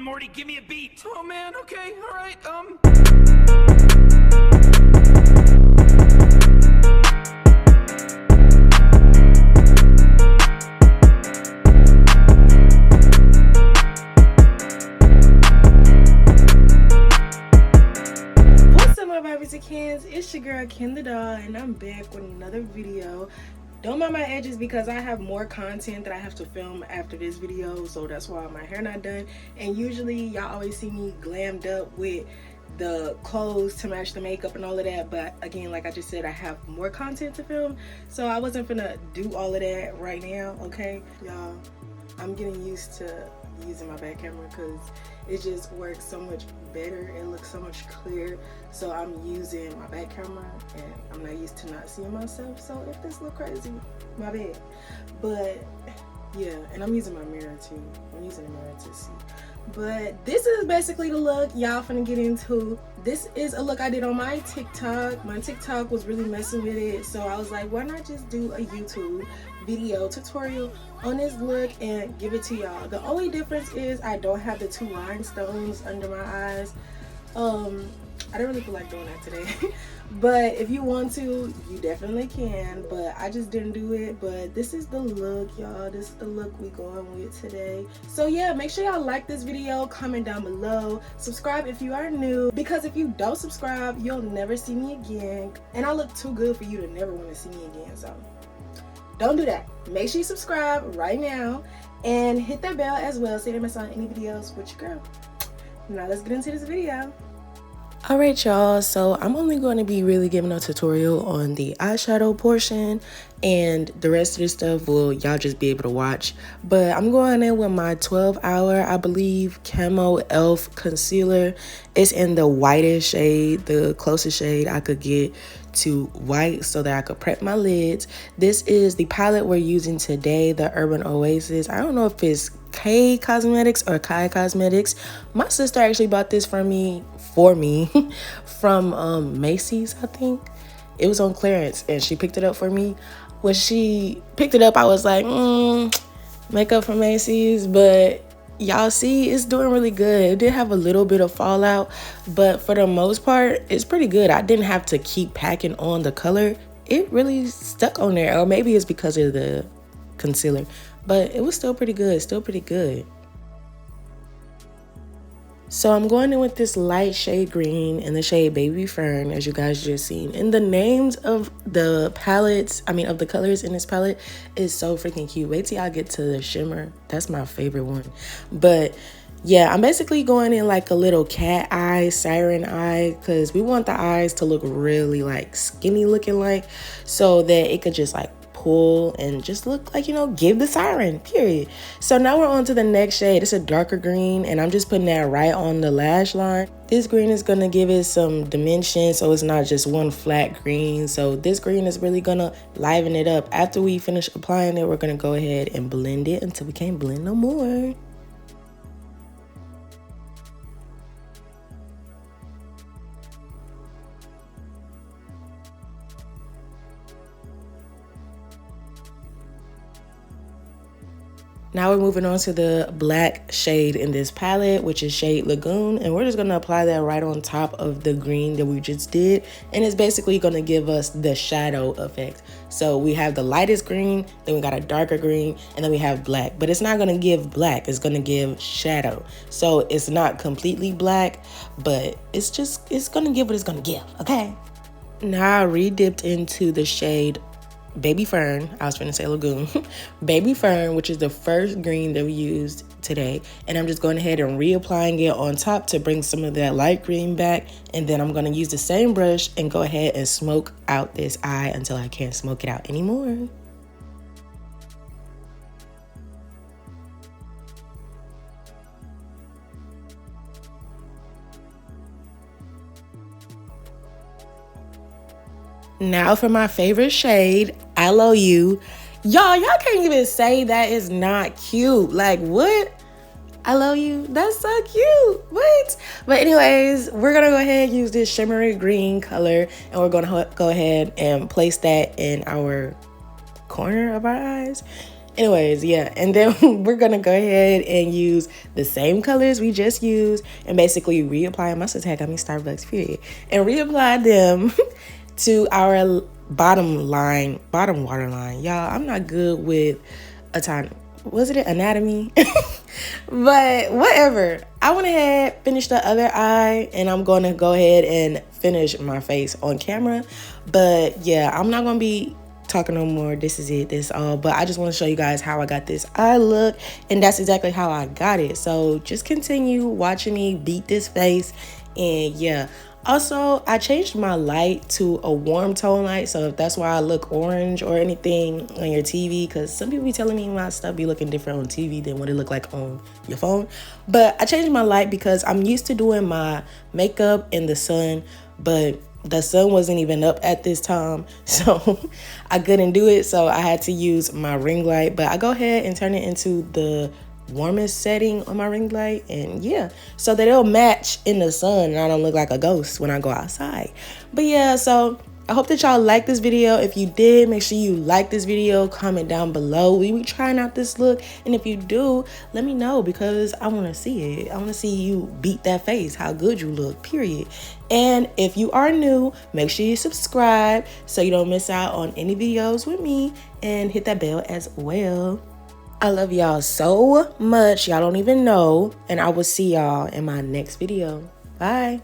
Morty, give me a beat. Oh man, okay, alright, What's up, my Barbies and Cans? It's your girl Ken the Doll, and I'm back with another video. Don't mind my edges because I have more content that I have to film after this video, so that's why my hair not done. And usually y'all always see me glammed up with the clothes to match the makeup and all of that, but again, like I just said, I have more content to film, so I wasn't gonna do all of that right now. Okay, y'all, I'm getting used to using my back camera because it just works so much better. It looks so much clearer. So I'm using my back camera and I'm not used to not seeing myself. So if this look crazy, my bad. But yeah, and I'm using my mirror too. I'm using the mirror to see. But this is basically the look y'all finna get into. This is a look I did on my TikTok. My TikTok was really messing with it, so I was like, why not just do a YouTube video tutorial on this look and give it to y'all. The only difference is I don't have the 2 rhinestones under my eyes. I don't really feel like doing that today. But if you want to, you definitely can, but I just didn't do it. But this is the look, y'all. This is the look we going with today. So yeah, make sure y'all like this video, comment down below, subscribe if you are new, because if you don't subscribe, you'll never see me again, and I look too good for you to never want to see me again. So don't do that. Make sure you subscribe right now and hit that bell as well so you don't miss on any videos with your girl. Now let's get into this video. Alright y'all, so I'm only going to be really giving a tutorial on the eyeshadow portion, and the rest of the stuff will y'all just be able to watch. But I'm going in with my 12-hour, I believe, Camo Elf concealer. It's in the whitest shade, the closest shade I could get to white so that I could prep my lids. This is the palette we're using today, the Urban Oasis. I don't know if it's K Cosmetics or Kai Cosmetics. My sister actually bought this for me from Macy's, I think. It was on clearance and she picked it up for me. When she picked it up, I was like, makeup from Macy's, but y'all see, it's doing really good. It did have a little bit of fallout, but for the most part, it's pretty good. I didn't have to keep packing on the color. It really stuck on there, or maybe it's because of the concealer, but it was still pretty good, still pretty good. So I'm going in with this light shade green in the shade Baby Fern, as you guys just seen. And the names of the palettes, of the colors in this palette is so freaking cute. Wait till y'all get to the shimmer. That's my favorite one. But yeah, I'm basically going in like a little cat eye, siren eye, because we want the eyes to look really like skinny looking like, so that it could just like pull and just look like, give the siren, period. So now we're on to the next shade. It's a darker green, and I'm just putting that right on the lash line. This green is going to give it some dimension, so it's not just one flat green. So this green is really going to liven it up. After we finish applying it, we're going to go ahead and blend it until we can't blend no more. Now we're moving on to the black shade in this palette, which is shade Lagoon, and we're just going to apply that right on top of the green that we just did, and it's basically going to give us the shadow effect. So we have the lightest green, then we got a darker green, and then we have black, but it's not going to give black, it's going to give shadow. So it's not completely black, but it's going to give what it's going to give, okay? Now I re-dipped into the shade Baby Fern. I was trying to say Lagoon. Baby Fern, which is the first green that we used today, and I'm just going ahead and reapplying it on top to bring some of that light green back, and then I'm going to use the same brush and go ahead and smoke out this eye until I can't smoke it out anymore. Now for my favorite shade, I Love You. Y'all can't even say that is not cute. Like, what? I love you. That's so cute. What? But anyways, we're going to go ahead and use this shimmery green color, and we're going to go ahead and place that in our corner of our eyes. Anyways, yeah, and then we're gonna go ahead and use the same colors we just used and basically reapply. My sister had got me Starbucks, period, and reapply them to our bottom waterline. Y'all, I'm not good with a time. Was it anatomy? But whatever. I went ahead, finished the other eye, and I'm gonna go ahead and finish my face on camera. But yeah, I'm not gonna be talking no more. This is it. This all. But I just want to show you guys how I got this eye look, and that's exactly how I got it. So just continue watching me beat this face, and yeah. Also, I changed my light to a warm tone light, so if that's why I look orange or anything on your TV, because some people be telling me my stuff be looking different on TV than what it look like on your phone. But I changed my light because I'm used to doing my makeup in the sun, but the sun wasn't even up at this time, so I couldn't do it, so I had to use my ring light. But I go ahead and turn it into the warmest setting on my ring light, and yeah, so that it'll match in the sun and I don't look like a ghost when I go outside. But yeah, so I hope that y'all like this video. If you did, make sure you like this video, comment down below. We be trying out this look, and if you do, let me know because I want to see it. I want to see you beat that face, how good you look, period. And if you are new, make sure you subscribe so you don't miss out on any videos with me, and hit that bell as well. I love y'all so much. Y'all don't even know. And I will see y'all in my next video. Bye.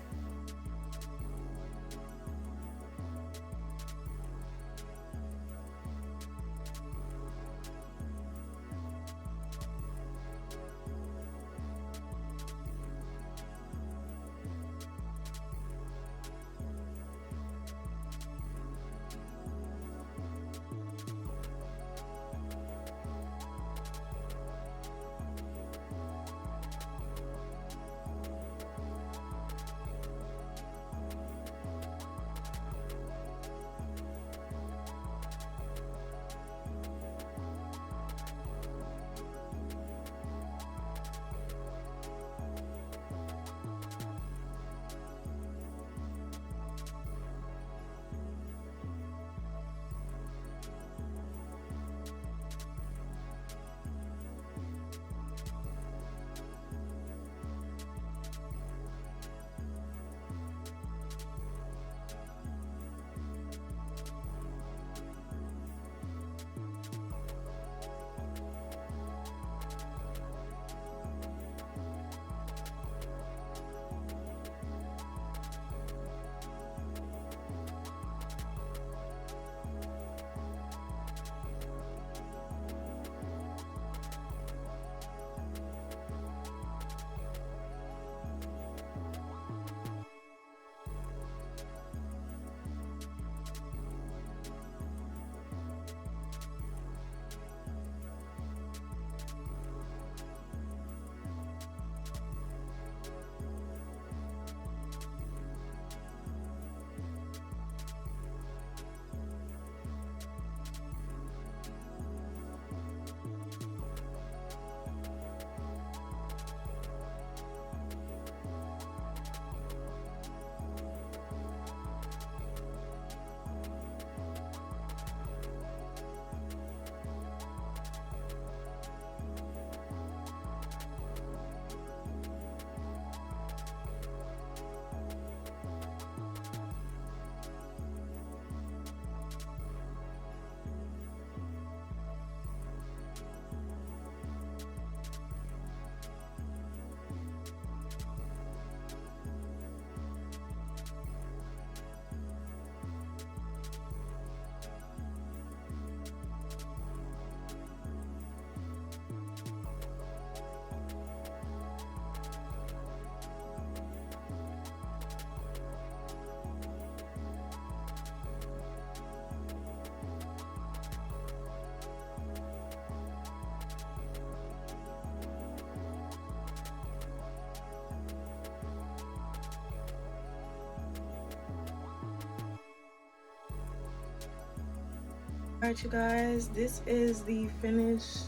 Alright, you guys, this is the finished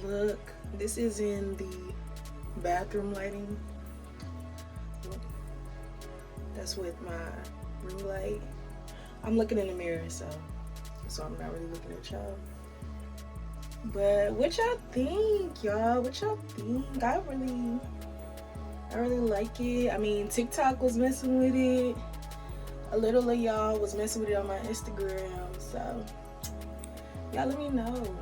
look. This is in the bathroom lighting. That's with my ring light. I'm looking in the mirror, so I'm not really looking at y'all. But what y'all think, y'all? What y'all think? I really like it. I mean, TikTok was messing with it. A little of y'all was messing with it on my Instagram. So y'all let me know.